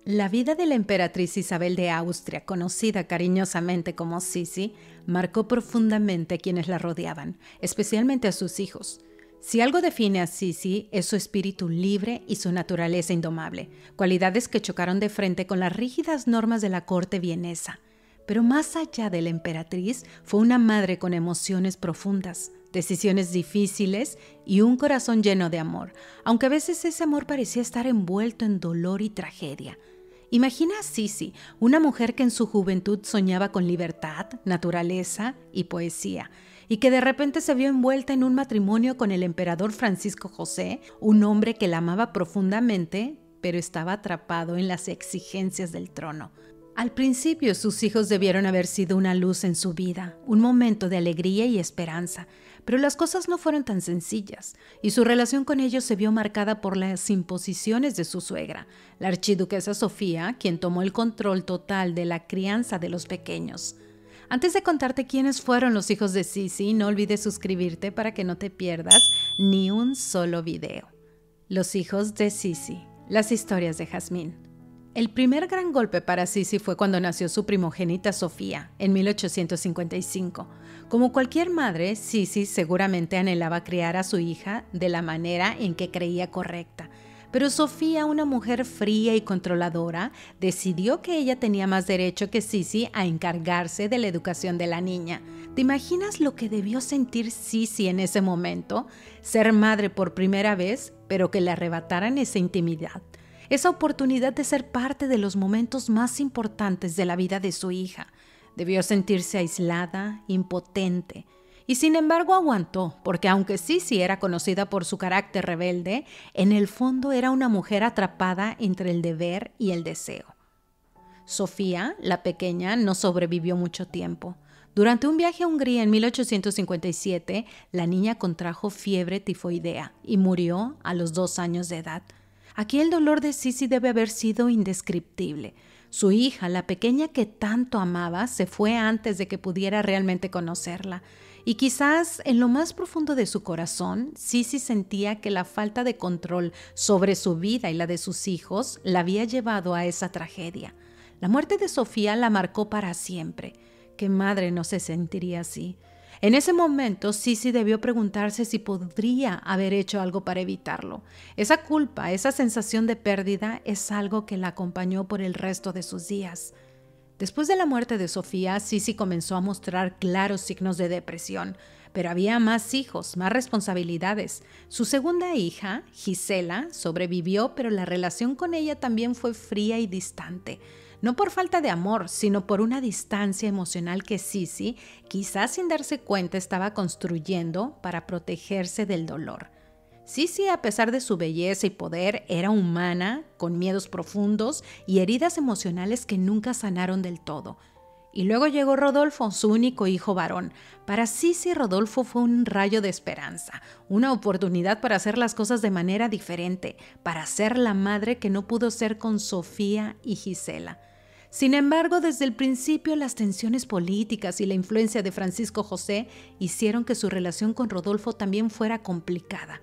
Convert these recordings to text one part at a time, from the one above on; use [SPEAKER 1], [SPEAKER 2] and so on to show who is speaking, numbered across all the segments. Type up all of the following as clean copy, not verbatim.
[SPEAKER 1] La vida de la emperatriz Isabel de Austria, conocida cariñosamente como Sisi, marcó profundamente a quienes la rodeaban, especialmente a sus hijos. Si algo define a Sisi es su espíritu libre y su naturaleza indomable, cualidades que chocaron de frente con las rígidas normas de la corte vienesa. Pero más allá de la emperatriz, fue una madre con emociones profundas, decisiones difíciles y un corazón lleno de amor, aunque a veces ese amor parecía estar envuelto en dolor y tragedia. Imagina a Sisi, una mujer que en su juventud soñaba con libertad, naturaleza y poesía, y que de repente se vio envuelta en un matrimonio con el emperador Francisco José, un hombre que la amaba profundamente, pero estaba atrapado en las exigencias del trono. Al principio sus hijos debieron haber sido una luz en su vida, un momento de alegría y esperanza, pero las cosas no fueron tan sencillas, y su relación con ellos se vio marcada por las imposiciones de su suegra, la archiduquesa Sofía, quien tomó el control total de la crianza de los pequeños. Antes de contarte quiénes fueron los hijos de Sisi, no olvides suscribirte para que no te pierdas ni un solo video. Los hijos de Sisi, las historias de Jazmín. El primer gran golpe para Sisi fue cuando nació su primogénita Sofía, en 1855. Como cualquier madre, Sisi seguramente anhelaba criar a su hija de la manera en que creía correcta. Pero Sofía, una mujer fría y controladora, decidió que ella tenía más derecho que Sisi a encargarse de la educación de la niña. ¿Te imaginas lo que debió sentir Sisi en ese momento? Ser madre por primera vez, pero que le arrebataran esa intimidad. Esa oportunidad de ser parte de los momentos más importantes de la vida de su hija. Debió sentirse aislada, impotente. Y sin embargo aguantó, porque aunque Sisi era conocida por su carácter rebelde, en el fondo era una mujer atrapada entre el deber y el deseo. Sofía, la pequeña, no sobrevivió mucho tiempo. Durante un viaje a Hungría en 1857, la niña contrajo fiebre tifoidea y murió a los 2 años de edad. Aquí el dolor de Sisi debe haber sido indescriptible. Su hija, la pequeña que tanto amaba, se fue antes de que pudiera realmente conocerla. Y quizás en lo más profundo de su corazón, Sisi sentía que la falta de control sobre su vida y la de sus hijos la había llevado a esa tragedia. La muerte de Sofía la marcó para siempre. ¿Qué madre no se sentiría así? En ese momento, Sisi debió preguntarse si podría haber hecho algo para evitarlo. Esa culpa, esa sensación de pérdida es algo que la acompañó por el resto de sus días. Después de la muerte de Sofía, Sisi comenzó a mostrar claros signos de depresión, pero había más hijos, más responsabilidades. Su segunda hija, Gisela, sobrevivió, pero la relación con ella también fue fría y distante. No por falta de amor, sino por una distancia emocional que Sisi, quizás sin darse cuenta, estaba construyendo para protegerse del dolor. Sisi, a pesar de su belleza y poder, era humana, con miedos profundos y heridas emocionales que nunca sanaron del todo. Y luego llegó Rodolfo, su único hijo varón. Para Sisi, Rodolfo fue un rayo de esperanza, una oportunidad para hacer las cosas de manera diferente, para ser la madre que no pudo ser con Sofía y Gisela. Sin embargo, desde el principio las tensiones políticas y la influencia de Francisco José hicieron que su relación con Rodolfo también fuera complicada.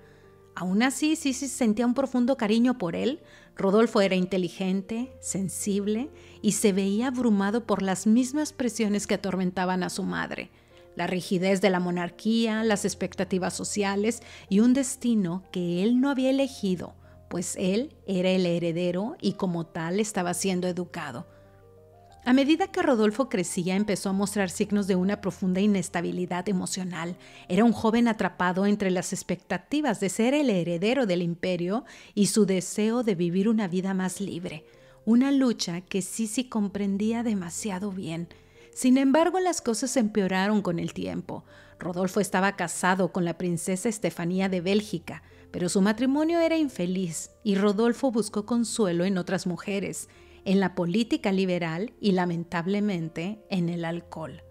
[SPEAKER 1] Aún así, Sisi sentía un profundo cariño por él. Rodolfo era inteligente, sensible y se veía abrumado por las mismas presiones que atormentaban a su madre. La rigidez de la monarquía, las expectativas sociales y un destino que él no había elegido, pues él era el heredero y como tal estaba siendo educado. A medida que Rodolfo crecía, empezó a mostrar signos de una profunda inestabilidad emocional. Era un joven atrapado entre las expectativas de ser el heredero del imperio y su deseo de vivir una vida más libre. Una lucha que Sisi comprendía demasiado bien. Sin embargo, las cosas empeoraron con el tiempo. Rodolfo estaba casado con la princesa Estefanía de Bélgica, pero su matrimonio era infeliz y Rodolfo buscó consuelo en otras mujeres, en la política liberal y lamentablemente en el alcohol.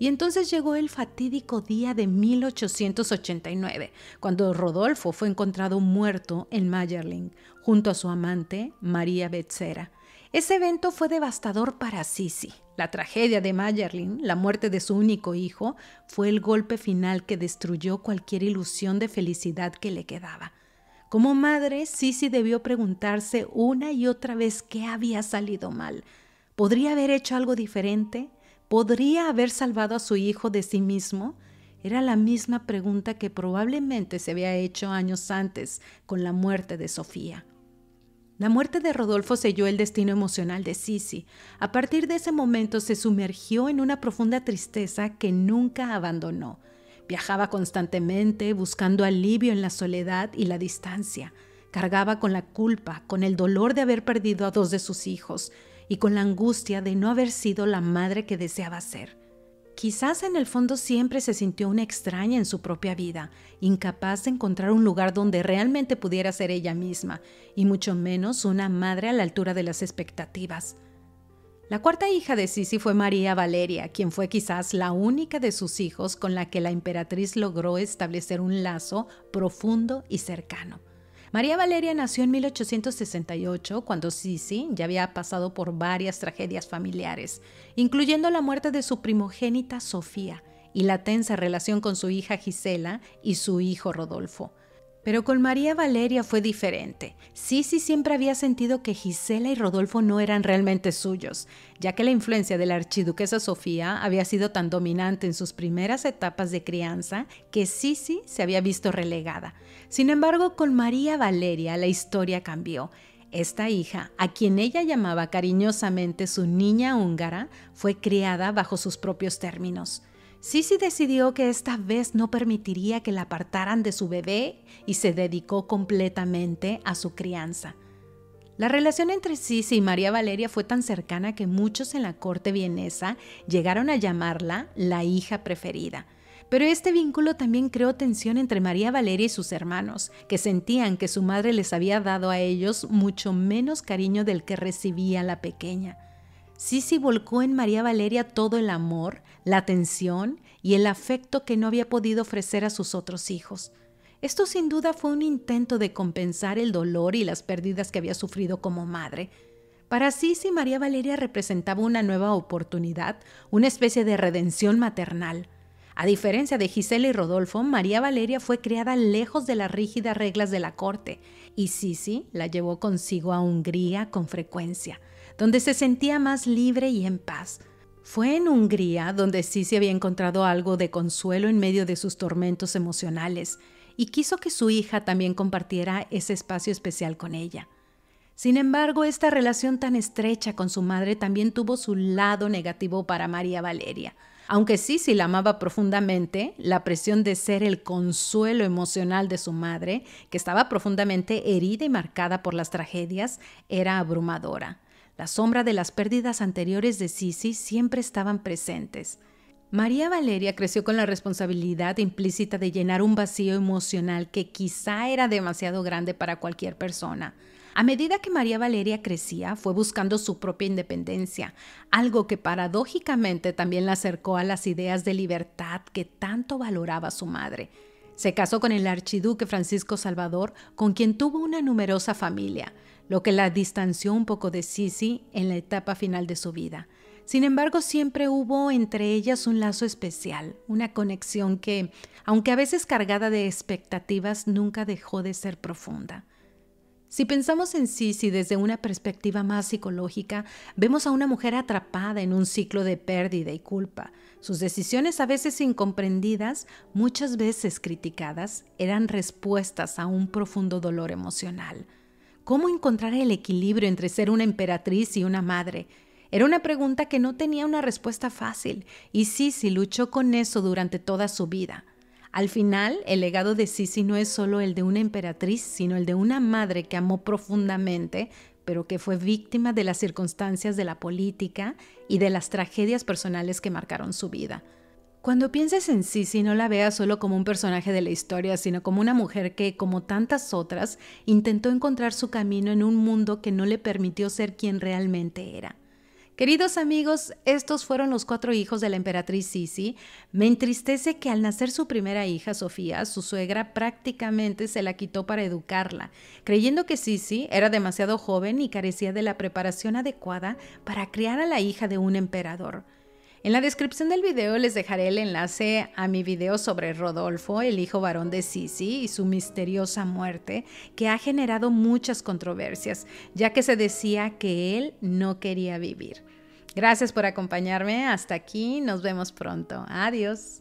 [SPEAKER 1] Y entonces llegó el fatídico día de 1889, cuando Rodolfo fue encontrado muerto en Mayerling, junto a su amante, María Betzera. Ese evento fue devastador para Sisi. La tragedia de Mayerling, la muerte de su único hijo, fue el golpe final que destruyó cualquier ilusión de felicidad que le quedaba. Como madre, Sisi debió preguntarse una y otra vez qué había salido mal. ¿Podría haber hecho algo diferente? ¿Podría haber salvado a su hijo de sí mismo? Era la misma pregunta que probablemente se había hecho años antes con la muerte de Sofía. La muerte de Rodolfo selló el destino emocional de Sisi. A partir de ese momento se sumergió en una profunda tristeza que nunca abandonó. Viajaba constantemente buscando alivio en la soledad y la distancia. Cargaba con la culpa, con el dolor de haber perdido a 2 de sus hijos y con la angustia de no haber sido la madre que deseaba ser. Quizás en el fondo siempre se sintió una extraña en su propia vida, incapaz de encontrar un lugar donde realmente pudiera ser ella misma, y mucho menos una madre a la altura de las expectativas. La cuarta hija de Sisi fue María Valeria, quien fue quizás la única de sus hijos con la que la emperatriz logró establecer un lazo profundo y cercano. María Valeria nació en 1868, cuando Sisi ya había pasado por varias tragedias familiares, incluyendo la muerte de su primogénita Sofía y la tensa relación con su hija Gisela y su hijo Rodolfo. Pero con María Valeria fue diferente. Sisi siempre había sentido que Gisela y Rodolfo no eran realmente suyos, ya que la influencia de la archiduquesa Sofía había sido tan dominante en sus primeras etapas de crianza que Sisi se había visto relegada. Sin embargo, con María Valeria la historia cambió. Esta hija, a quien ella llamaba cariñosamente su niña húngara, fue criada bajo sus propios términos. Sisi decidió que esta vez no permitiría que la apartaran de su bebé y se dedicó completamente a su crianza. La relación entre Sisi y María Valeria fue tan cercana que muchos en la corte vienesa llegaron a llamarla la hija preferida. Pero este vínculo también creó tensión entre María Valeria y sus hermanos, que sentían que su madre les había dado a ellos mucho menos cariño del que recibía la pequeña. Sisi volcó en María Valeria todo el amor, la atención y el afecto que no había podido ofrecer a sus otros hijos. Esto sin duda fue un intento de compensar el dolor y las pérdidas que había sufrido como madre. Para Sisi, María Valeria representaba una nueva oportunidad, una especie de redención maternal. A diferencia de Gisela y Rodolfo, María Valeria fue criada lejos de las rígidas reglas de la corte y Sisi la llevó consigo a Hungría con frecuencia, donde se sentía más libre y en paz. Fue en Hungría donde Sisi había encontrado algo de consuelo en medio de sus tormentos emocionales y quiso que su hija también compartiera ese espacio especial con ella. Sin embargo, esta relación tan estrecha con su madre también tuvo su lado negativo para María Valeria. Aunque Sisi la amaba profundamente, la presión de ser el consuelo emocional de su madre, que estaba profundamente herida y marcada por las tragedias, era abrumadora. La sombra de las pérdidas anteriores de Sisi siempre estaban presentes. María Valeria creció con la responsabilidad implícita de llenar un vacío emocional que quizá era demasiado grande para cualquier persona. A medida que María Valeria crecía, fue buscando su propia independencia, algo que paradójicamente también la acercó a las ideas de libertad que tanto valoraba su madre. Se casó con el archiduque Francisco Salvador, con quien tuvo una numerosa familia, lo que la distanció un poco de Sisi en la etapa final de su vida. Sin embargo, siempre hubo entre ellas un lazo especial, una conexión que, aunque a veces cargada de expectativas, nunca dejó de ser profunda. Si pensamos en Sisi desde una perspectiva más psicológica, vemos a una mujer atrapada en un ciclo de pérdida y culpa. Sus decisiones, a veces incomprendidas, muchas veces criticadas, eran respuestas a un profundo dolor emocional. ¿Cómo encontrar el equilibrio entre ser una emperatriz y una madre? Era una pregunta que no tenía una respuesta fácil, y Sisi luchó con eso durante toda su vida. Al final, el legado de Sisi no es solo el de una emperatriz, sino el de una madre que amó profundamente, pero que fue víctima de las circunstancias de la política y de las tragedias personales que marcaron su vida. Cuando pienses en Sisi, no la veas solo como un personaje de la historia, sino como una mujer que, como tantas otras, intentó encontrar su camino en un mundo que no le permitió ser quien realmente era. Queridos amigos, estos fueron los 4 hijos de la emperatriz Sisi. Me entristece que al nacer su primera hija, Sofía, su suegra prácticamente se la quitó para educarla, creyendo que Sisi era demasiado joven y carecía de la preparación adecuada para criar a la hija de un emperador. En la descripción del video les dejaré el enlace a mi video sobre Rodolfo, el hijo varón de Sisi, y su misteriosa muerte, que ha generado muchas controversias, ya que se decía que él no quería vivir. Gracias por acompañarme. Hasta aquí. Nos vemos pronto. Adiós.